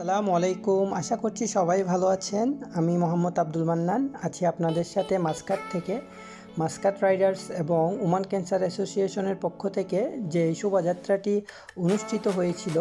আসসালামু আলাইকুম। আশা করছি সবাই ভালো আছেন। আমি মোহাম্মদ আব্দুল মান্নান আছি আপনাদের সাথে মাসকাট থেকে। মাসকাট রাইডার্স এবং ওমান ক্যান্সার অ্যাসোসিয়েশনের পক্ষ থেকে যে শোভাযাত্রাটি অনুষ্ঠিত হয়েছিল,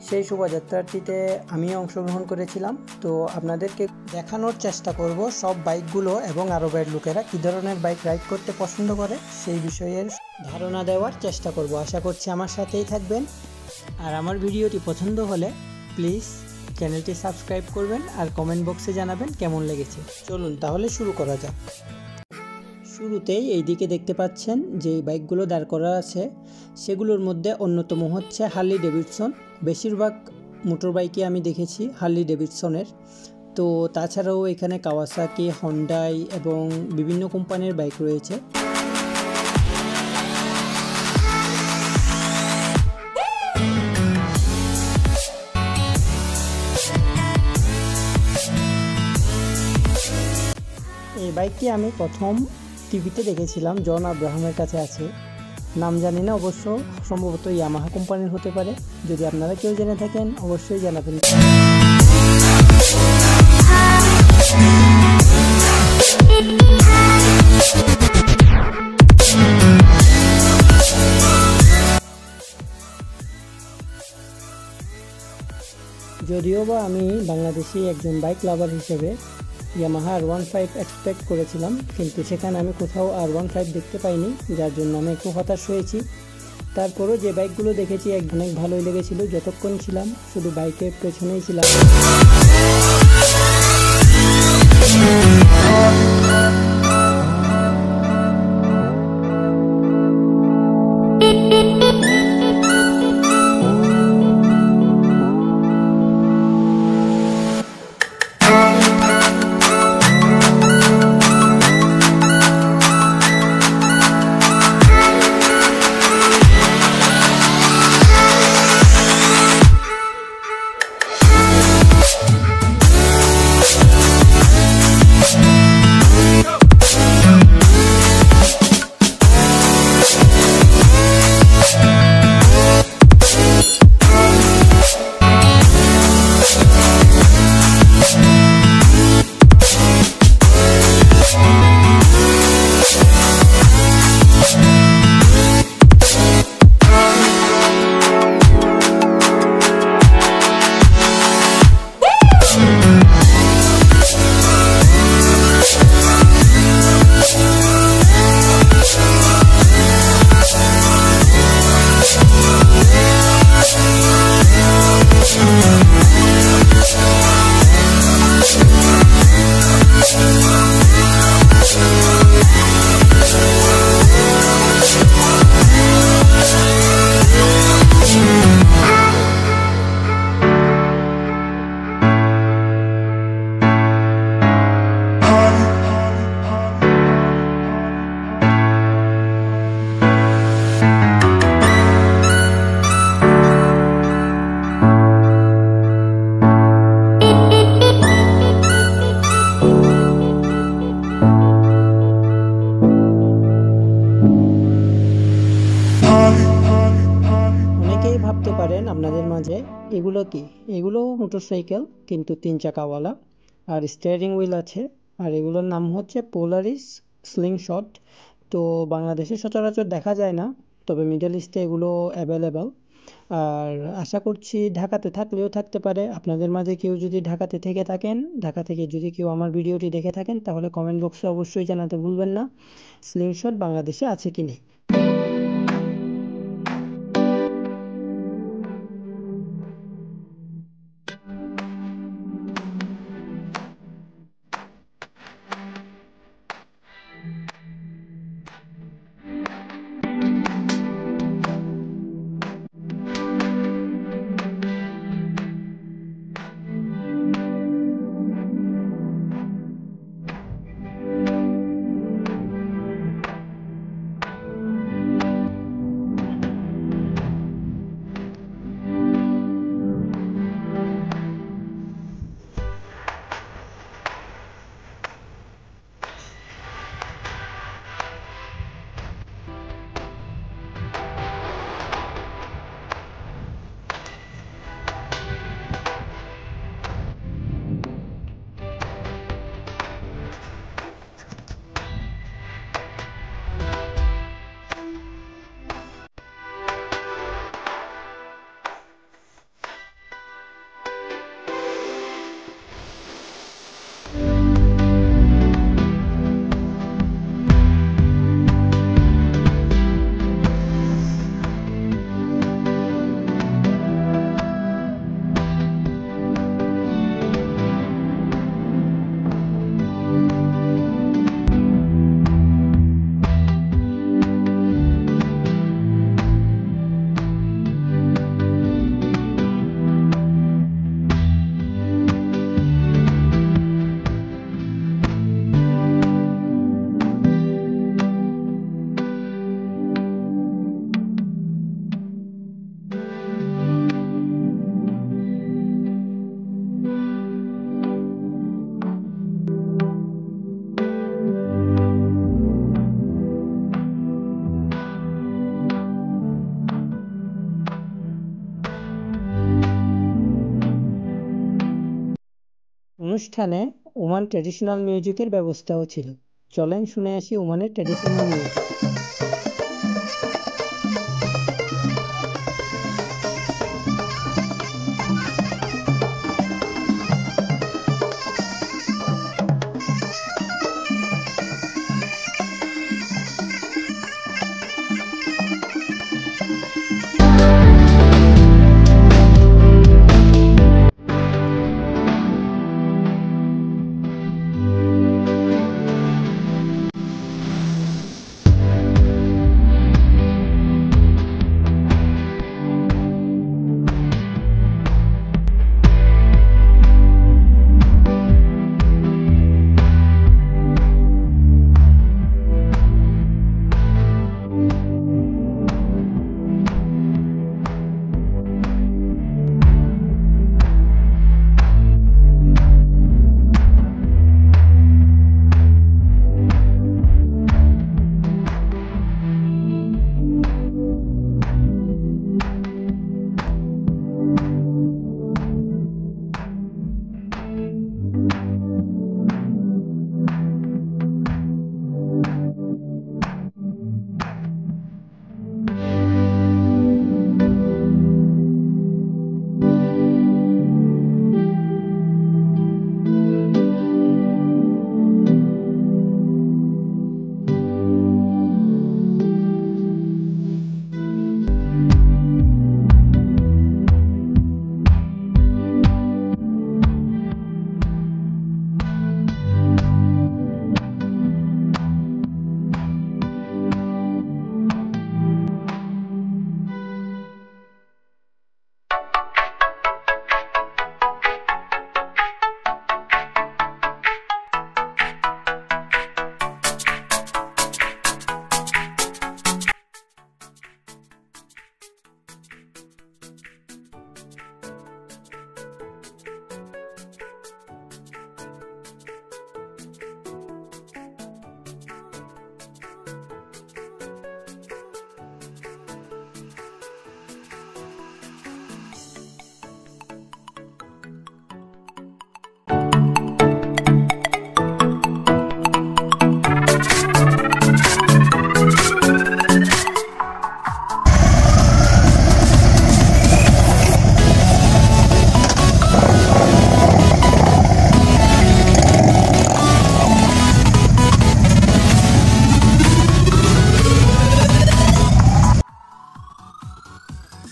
সেই শোভাযাত্রাটিতে আমিও অংশগ্রহণ করেছিলাম। তো আপনাদেরকে দেখানোর চেষ্টা করব সব বাইকগুলো এবং আরবের লোকেরা কী ধরনের বাইক রাইড করতে পছন্দ করে সেই বিষয়ের ধারণা দেওয়ার চেষ্টা করব। আশা করছি আমার সাথেই থাকবেন। আর আমার ভিডিওটি পছন্দ হলে প্লিজ চ্যানেলটি সাবস্ক্রাইব করবেন আর কমেন্ট বক্সে জানাবেন কেমন লেগেছে। চলুন তাহলে শুরু করা যাক। শুরুতেই এই দিকে দেখতে পাচ্ছেন যে বাইকগুলো দাঁড় করা আছে, সেগুলোর মধ্যে অন্যতম হচ্ছে হার্লি ডেভিডসন। বেশিরভাগ মোটর বাইকে আমি দেখেছি হার্লি ডেভিডসনের। তো তাছাড়াও এখানে কাওয়াসাকি, হন্ডাই এবং বিভিন্ন কোম্পানির বাইক রয়েছে। এই বাইকটি আমি প্রথম টিভিতে দেখেছিলাম, জন আব্রাহামের কাছে আছে, নাম জানি না, অবশ্য সম্ভবত ইয়ামাহা কোম্পানির হতে পারে। যদি আপনারা কেউ জেনে থাকেন অবশ্যই জানাবেন। যদিও বা আমি বাংলাদেশি একজন বাইক লাভার হিসেবে ইয়ামাহা R15 এক্সপেক্ট করেছিলাম, কিন্তু সেখানে আমি কোথাও R15 দেখতে পাইনি, যার জন্য আমি একটু হতাশ হয়েছি। তারপরও যে বাইকগুলো দেখেছি অনেক ভালোই লেগেছিল। যতক্ষণ ছিলাম শুধু বাইকের পেছনেই ছিলাম। ভাবতে পারেন আপনাদের মাঝে এগুলো কি, এগুলো মোটরসাইকেল কিন্তু 3 চাকাওয়ালা, আর স্টিয়ারিং হুইল আছে। আর এগুলোর নাম হচ্ছে পোলারিস স্লিংশট। তো বাংলাদেশে সচরাচর দেখা যায় না, তবে মিডল ইস্টে এগুলো অ্যাভেলেবেল। আর আশা করছি ঢাকাতে থাকলেও থাকতে পারে। আপনাদের মাঝে কেউ যদি ঢাকাতে থেকে থাকেন, ঢাকা থেকে যদি কেউ আমার ভিডিওটি দেখে থাকেন, তাহলে কমেন্ট বক্সে অবশ্যই জানাতে ভুলবেন না স্লিংশট বাংলাদেশে আছে কি নেই। অনুষ্ঠানে ওমান ট্র্যাডিশনাল মিউজিকের ব্যবস্থাও ছিল। চলেন শুনে আসি ওমানের ট্র্যাডিশনাল মিউজিক।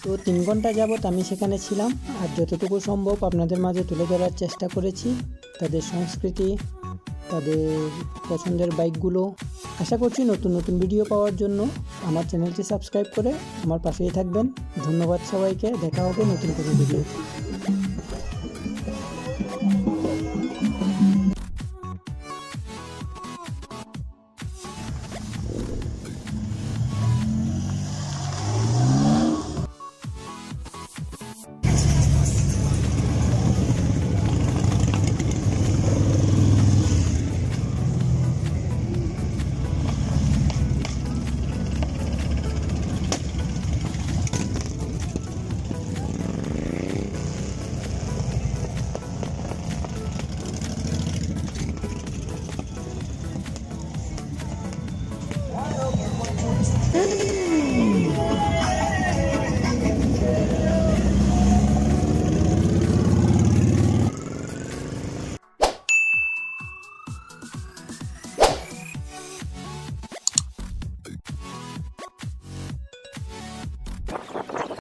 তো 3 ঘন্টা যাবত আমি সেখানে ছিলাম, আর যতটুকু সম্ভব আপনাদের মাঝে তুলে ধরার চেষ্টা করেছি তাদের সংস্কৃতি, তাদের পছন্দের বাইকগুলো। আশা করছি নতুন নতুন ভিডিও পাওয়ার জন্য আমার চ্যানেলটি সাবস্ক্রাইব করে আমার পাশেই থাকবেন। ধন্যবাদ সবাইকে, দেখা হবে নতুন কোনো ভিডিও।